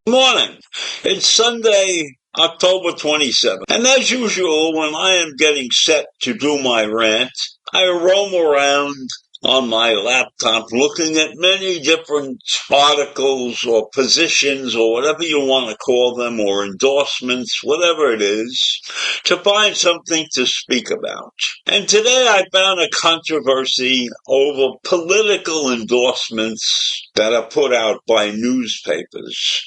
Morning. It's Sunday, October 27th. And as usual, when I am getting set to do my rant, I roam around on my laptop looking at many different articles or positions or whatever you want to call them, or endorsements, whatever it is, to find something to speak about. And today I found a controversy over political endorsements that are put out by newspapers,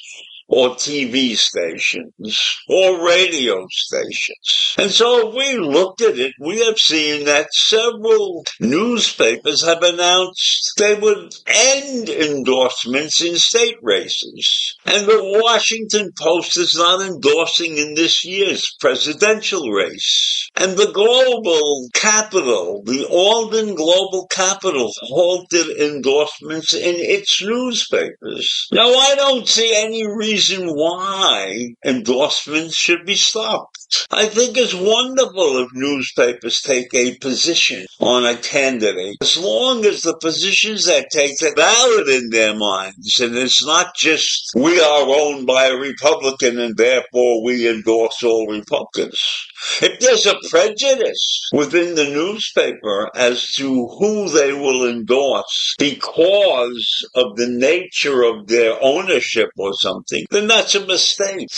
or TV stations, or radio stations. And so if we looked at it, we have seen that several newspapers have announced they would end endorsements in state races. And the Washington Post is not endorsing in this year's presidential race. And the Global Capital, the Alden Global Capital, halted endorsements in its newspapers. Now, I don't see any reason why endorsements should be stopped. I think it's wonderful if newspapers take a position on a candidate, as long as the positions they take are valid in their minds, and it's not just we are owned by a Republican and therefore we endorse all Republicans. If there's a prejudice within the newspaper as to who they will endorse because of the nature of their ownership or something, then that's a mistake.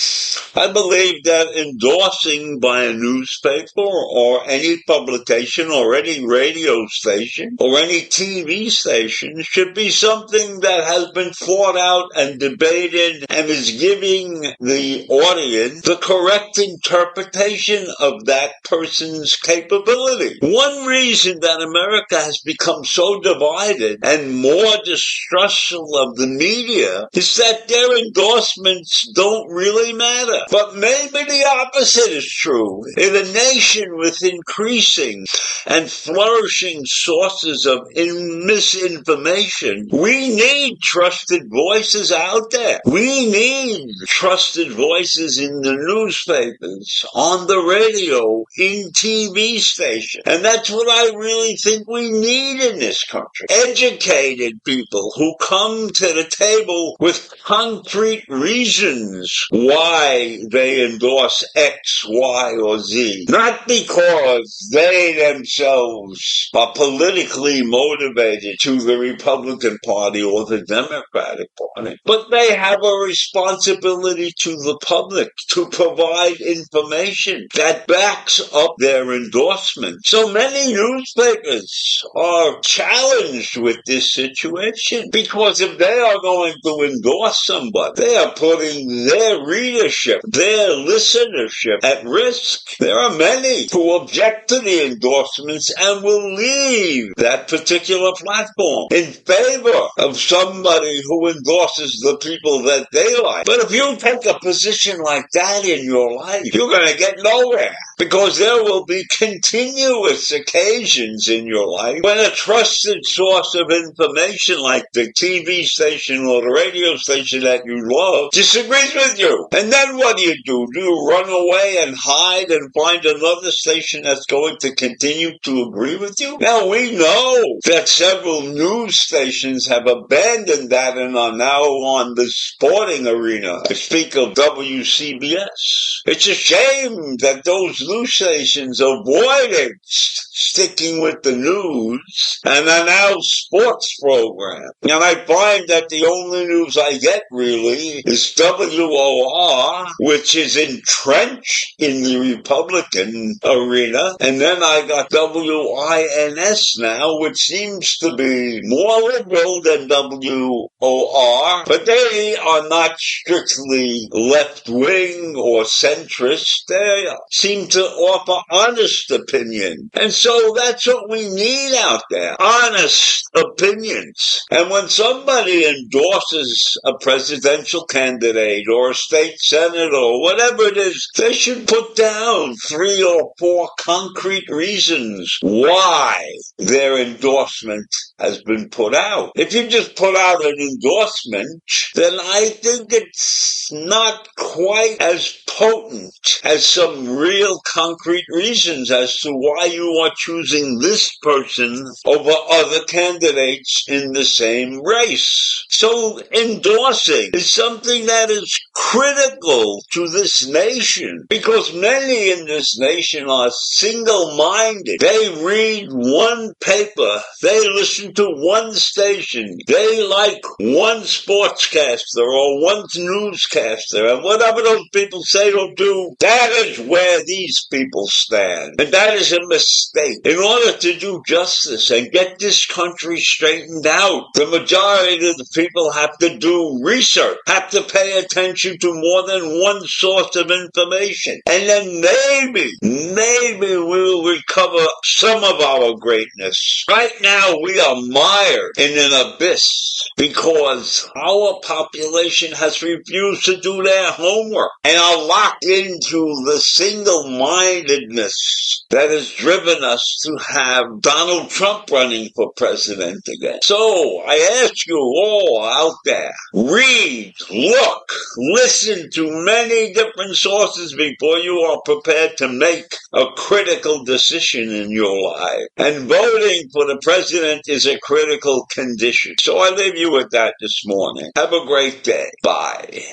I believe that endorsing by a newspaper or any publication or any radio station or any TV station should be something that has been thought out and debated and is giving the audience the correct interpretation of that person's capability. One reason that America has become so divided and more distrustful of the media is that their endorsements don't really matter. But maybe the opposite is true. In a nation with increasing and flourishing sources of misinformation, we need trusted voices out there. We need trusted voices in the newspapers, on the radio, in TV stations. And that's what I really think we need in this country. Educated people who come to the table with concrete reasons why they endorse X, Y, or Z. Not because they themselves are politically motivated to the Republican Party or the Democratic Party, but they have a responsibility to the public to provide information that backs up their endorsement. So many newspapers are challenged with this situation, because if they are going to endorse somebody, they are putting their readership, their listenership at risk. There are many who object to the endorsements and will leave that particular platform in favor of somebody who endorses the people that they like. But if you take a position like that in your life, you're going to get nowhere, because there will be continuous occasions in your life when a trusted source of information like the TV station or the radio station that you love disagrees with you. And then what do? Do you run away and hide and find another station that's going to continue to agree with you? Now, we know that several news stations have abandoned that and are now on the sporting arena. I speak of WCBS. It's a shame that those news stations avoided sticking with the news and are now sports programs. And I find that the only news I get really is WOR, which is entrenched in the Republican arena, and then I got WINS now, which seems to be more liberal than WOR, but they are not strictly left-wing or centrist. They seem to offer honest opinion. And so that's what we need out there, honest opinions. And when somebody endorses a presidential candidate or a state senator or whatever it is, they should put down 3 or 4 concrete reasons why their endorsement has been put out. If you just put out an endorsement, then I think it's not quite as potent as some real concrete reasons as to why you are choosing this person over other candidates in the same race. So endorsing is something that is critical to this nation, because many in this nation are single-minded. They read one paper, they listen to one station, they like one sportscaster or one newscaster, and whatever those people say or do, that is where these people stand. And that is a mistake. In order to do justice and get this country straightened out, the majority of the people have to do research, have to pay attention to more than one source of information. And then maybe we will recover some of our greatness. Right now, we are mired in an abyss because our population has refused to do their homework and are locked into the single-mindedness that has driven us to have Donald Trump running for president again. So I ask you all out there, read, look, listen to many different sources before you are prepared to make a critical decision in your life. And voting for the president is a critical condition. So I leave you with that this morning. Have a great day. Bye.